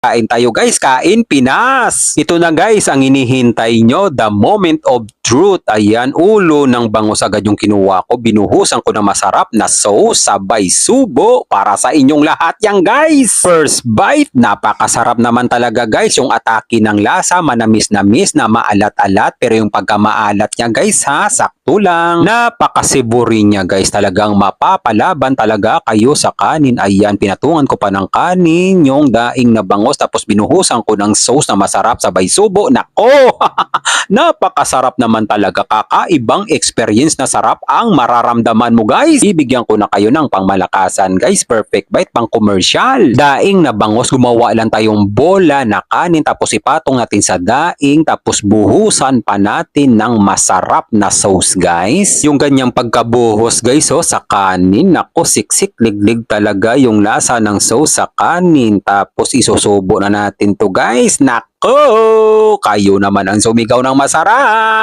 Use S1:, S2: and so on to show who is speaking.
S1: Kain tayo guys, kain Pinas! Ito na guys ang inihintay nyo, the moment of truth. Ayan, ulo ng bangus agad yung kinuha ko. Binuhusan ko ng masarap na sauce, sabay subo para sa inyong lahat yan guys. First bite, napakasarap naman talaga guys. Yung atake ng lasa, manamis-namis na maalat-alat. Pero yung pagkamaalat niya guys ha, sakto lang. Napakasiburi niya guys. Talagang mapapalaban talaga kayo sa kanin. Ayan, pinatungan ko pa ng kanin yung daing na bangus. Tapos binuhusan ko ng sauce na masarap sabay subo. Nako! Napakasarap naman talaga. Kakaibang experience na sarap ang mararamdaman mo guys. Ibigyan ko na kayo ng pangmalakasan guys. Perfect bite pang commercial. Daing na bangus, gumawa lang tayong bola na kanin. Tapos ipatong natin sa daing. Tapos buhusan pa natin ng masarap na sauce guys. Yung ganyang pagkabuhos guys sa kanin. Nako, siksik liglig talaga yung lasa ng sauce sa kanin. Tapos isusubo na natin to guys. Nako, kayo naman ang sumigaw ng masarap.